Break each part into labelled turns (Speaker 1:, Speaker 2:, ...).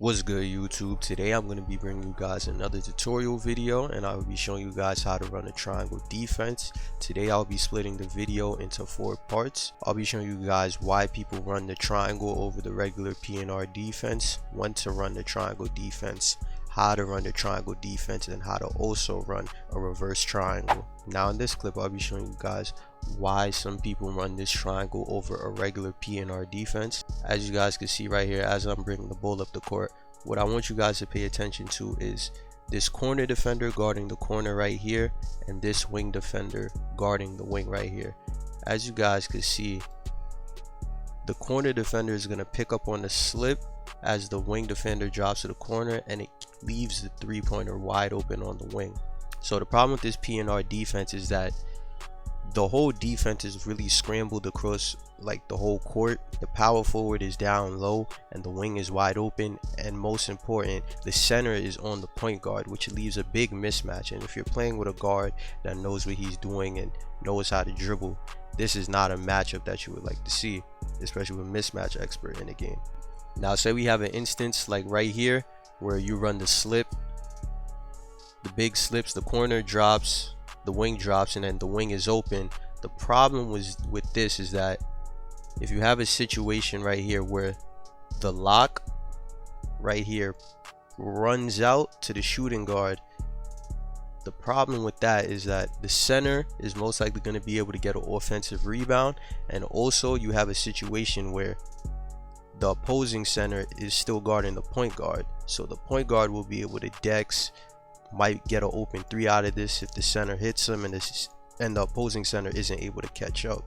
Speaker 1: What's good, YouTube? Today I'm going to be bringing you guys another tutorial video, and I will be showing you guys how to run a triangle defense. Today I'll be splitting the video into 4 parts. I'll be showing you guys why people run the triangle over the regular PNR defense, when to run the triangle defense, how to run the triangle defense, and how to also run a reverse triangle. Now in this clip I'll be showing you guys why some people run this triangle over a regular PNR defense. As you guys can see right here, as I'm bringing the ball up the court, what I want you guys to pay attention to is this corner defender guarding the corner right here, and this wing defender guarding the wing right here. As you guys can see, the corner defender is going to pick up on the slip as the wing defender drops to the corner, and it leaves the three-pointer wide open on the wing. So the problem with this PNR defense is that the whole defense is really scrambled across like the whole court. The power forward is down low and the wing is wide open, and most important, the center is on the point guard, which leaves a big mismatch. And if you're playing with a guard that knows what he's doing and knows how to dribble, this is not a matchup that you would like to see, especially with a mismatch expert in the game. Now say we have an instance like right here where you run the slip, the big slips, the corner drops, the wing drops, and then the wing is open. The problem with this is that if you have a situation right here where the lock right here runs out to the shooting guard, the problem with that is that the center is most likely going to be able to get an offensive rebound, and also you have a situation where the opposing center is still guarding the point guard, so the point guard will be able to dex, might get an open 3 out of this if the center hits him and the opposing center isn't able to catch up.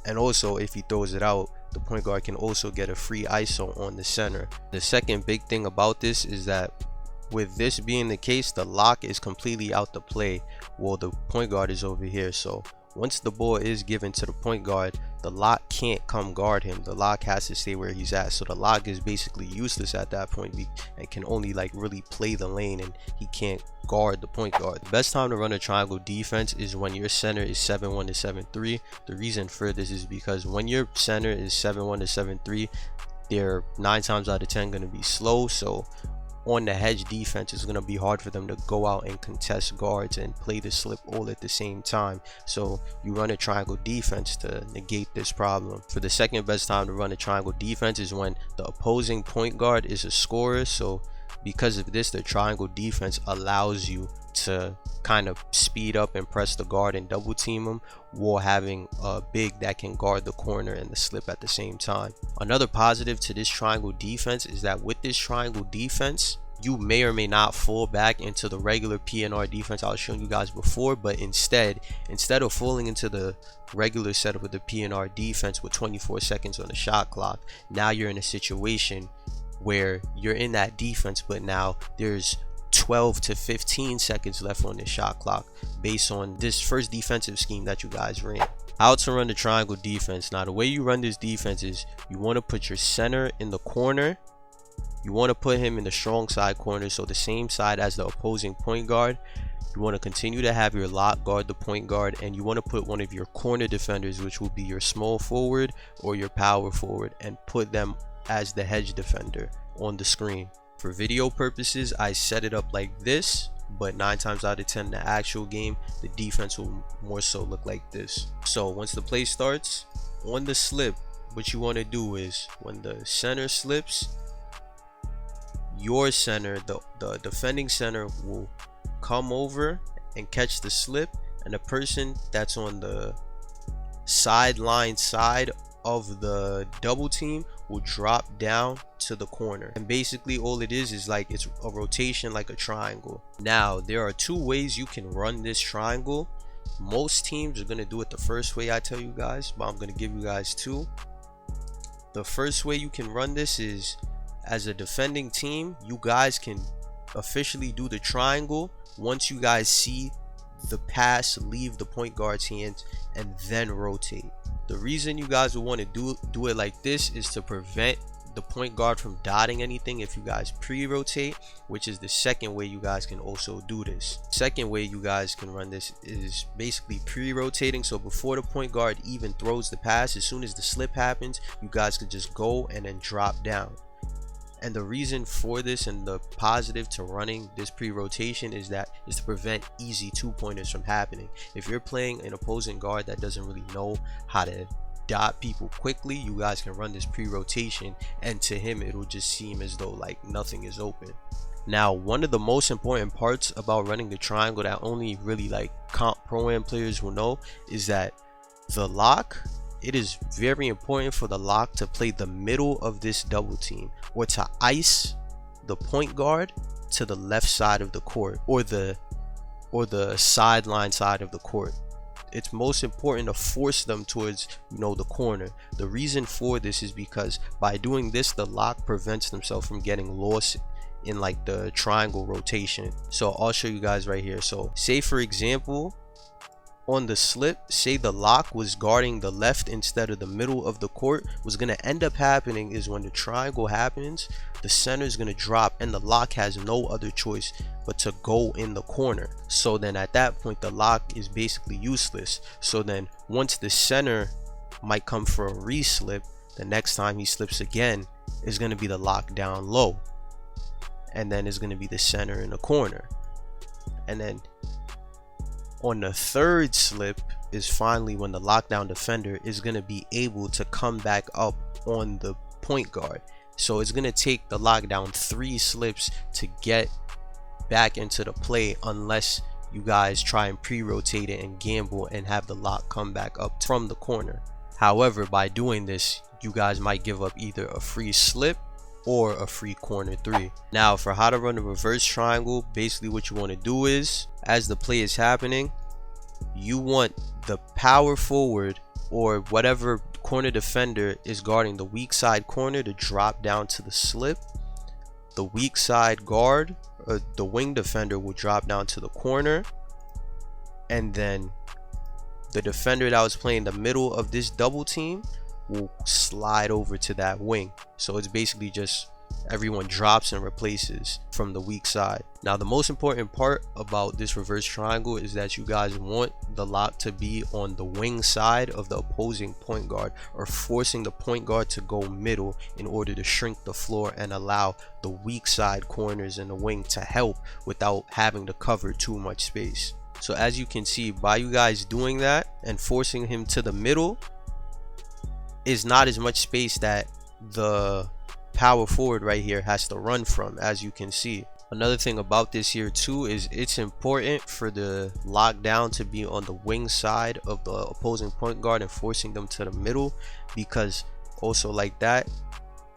Speaker 1: And also if he throws it out, the point guard can also get a free ISO on the center. The second big thing about this is that with this being the case, the lock is completely out the play while the point guard is over here. So once the ball is given to the point guard, the lock can't come guard him. The lock has to stay where he's at. So the lock is basically useless at that point and can only like really play the lane, and he can't guard the point guard. The best time to run a triangle defense is when your center is 7-1 to 7-3. The reason for this is because when your center is 7-1 to 7-3, they're 9 times out of 10 going to be slow. So on the hedge defense, it's going to be hard for them to go out and contest guards and play the slip all at the same time. So you run a triangle defense to negate this problem. For the second best time to run a triangle defense is when the opposing point guard is a scorer. So because of this, the triangle defense allows you to kind of speed up and press the guard and double team them while having a big that can guard the corner and the slip at the same time. Another positive to this triangle defense is that with this triangle defense, you may or may not fall back into the regular PNR defense I was showing you guys before, but instead of falling into the regular setup with the PNR defense with 24 seconds on the shot clock, now you're in a situation where you're in that defense, but now there's 12 to 15 seconds left on the shot clock based on this first defensive scheme that you guys ran. How to run the triangle defense. Now the way you run this defense is you want to put your center in the corner. You want to put him in the strong side corner, so the same side as the opposing point guard. You want to continue to have your lock guard the point guard, and you want to put one of your corner defenders, which will be your small forward or your power forward, and put them as the hedge defender on the screen. For video purposes, I set it up like this, but 9 times out of 10 in the actual game, the defense will more so look like this. So once the play starts, on the slip, what you want to do is when the center slips, your center, the defending center, will come over and catch the slip, and the person that's on the sideline side of the double team will drop down to the corner. And basically all it is like it's a rotation like a triangle. Now there are 2 ways you can run this triangle. Most teams are going to do it the first way I tell you guys, but I'm going to give you guys 2. The first way you can run this is, as a defending team, you guys can officially do the triangle once you guys see the pass leave the point guard's hands and then rotate. The reason you guys will want to do it like this is to prevent the point guard from dotting anything if you guys pre-rotate, which is the second way you guys can also do this. Second way you guys can run this is basically pre-rotating. So before the point guard even throws the pass, as soon as the slip happens, you guys can just go and then drop down. And the reason for this and the positive to running this pre-rotation is to prevent easy 2-pointers from happening. If you're playing an opposing guard that doesn't really know how to dot people quickly, you guys can run this pre-rotation, and to him it'll just seem as though like nothing is open. Now, one of the most important parts about running the triangle that only really like comp pro-am players will know is that the lock, it is very important for the lock to play the middle of this double team, or to ice the point guard to the left side of the court, or the sideline side of the court. It's most important to force them towards, you know, the corner. The reason for this is because by doing this, the lock prevents themselves from getting lost in like the triangle rotation. So I'll show you guys right here. So say for example, on the slip, say the lock was guarding the left instead of the middle of the court, what's going to end up happening is when the triangle happens, the center is going to drop and the lock has no other choice but to go in the corner. So then at that point, the lock is basically useless. So then once the center might come for a re-slip, the next time he slips again is going to be the lock down low, and then it's going to be the center in the corner. And then on the third slip is finally when the lockdown defender is going to be able to come back up on the point guard. So it's going to take the lockdown 3 slips to get back into the play, unless you guys try and pre-rotate it and gamble and have the lock come back up from the corner. However, by doing this, you guys might give up either a free slip or a free corner 3. Now, for how to run a reverse triangle, basically what you want to do is, as the play is happening, you want the power forward or whatever corner defender is guarding the weak side corner to drop down to the slip. The weak side guard, or the wing defender, will drop down to the corner, and then the defender that was playing the middle of this double team will slide over to that wing. So it's basically just everyone drops and replaces from the weak side. Now, the most important part about this reverse triangle is that you guys want the lock to be on the wing side of the opposing point guard, or forcing the point guard to go middle in order to shrink the floor and allow the weak side corners in the wing to help without having to cover too much space. So as you can see, by you guys doing that and forcing him to the middle, is not as much space that the power forward right here has to run from, as you can see. Another thing about this here too is it's important for the lockdown to be on the wing side of the opposing point guard and forcing them to the middle, because also like that,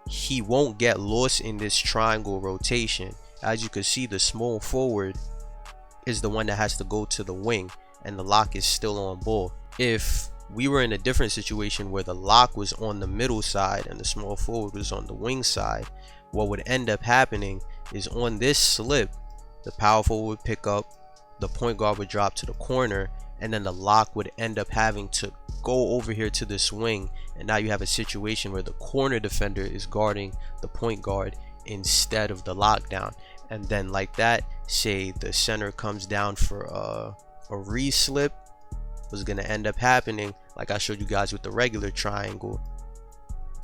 Speaker 1: he won't get lost in this triangle rotation. As you can see, the small forward is the one that has to go to the wing, and the lock is still on ball. If we were in a different situation where the lock was on the middle side and the small forward was on the wing side, what would end up happening is on this slip, the power forward would pick up, the point guard would drop to the corner, and then the lock would end up having to go over here to this wing, and now you have a situation where the corner defender is guarding the point guard instead of the lockdown. And then like that, say the center comes down for a re-slip, what's going to end up happening, like I showed you guys with the regular triangle,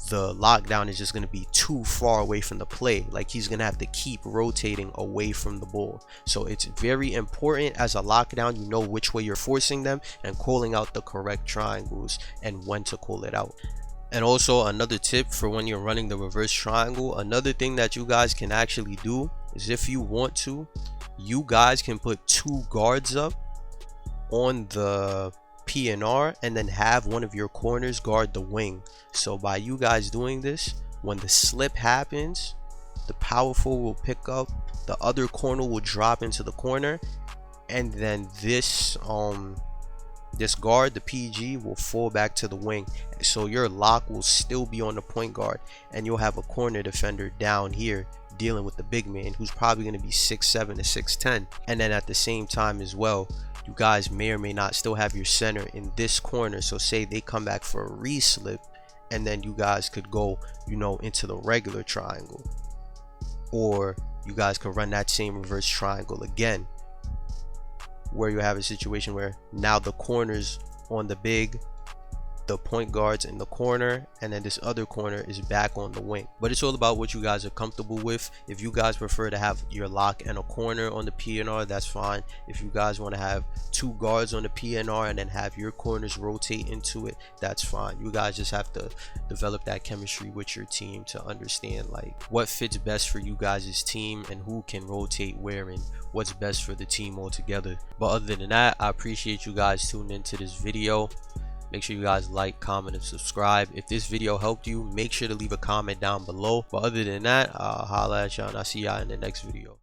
Speaker 1: the lockdown is just going to be too far away from the play. Like, he's going to have to keep rotating away from the ball. So it's very important as a lockdown, you know which way you're forcing them and calling out the correct triangles and when to call it out. And also another tip for when you're running the reverse triangle, another thing that you guys can actually do is, if you want to, you guys can put 2 guards up on the PNR and then have one of your corners guard the wing. So by you guys doing this, when the slip happens, the power forward will pick up, the other corner will drop into the corner, and then this guard, the PG, will fall back to the wing. So your lock will still be on the point guard, and you'll have a corner defender down here dealing with the big man, who's probably going to be 6'7" to 6'10". And then at the same time as well, you guys may or may not still have your center in this corner. So say they come back for a re-slip, and then you guys could go, you know, into the regular triangle, or you guys could run that same reverse triangle again, where you have a situation where now the corners on the big the point guards in the corner, and then this other corner is back on the wing. But it's all about what you guys are comfortable with. If you guys prefer to have your lock and a corner on the PNR, that's fine. If you guys want to have 2 guards on the PNR and then have your corners rotate into it, that's fine. You guys just have to develop that chemistry with your team to understand like what fits best for you guys' team and who can rotate where and what's best for the team altogether. But other than that, I appreciate you guys tuning into this video. Make sure you guys like, comment, and subscribe. If this video helped you, make sure to leave a comment down below. But other than that, I'll holla at y'all and I'll see y'all in the next video.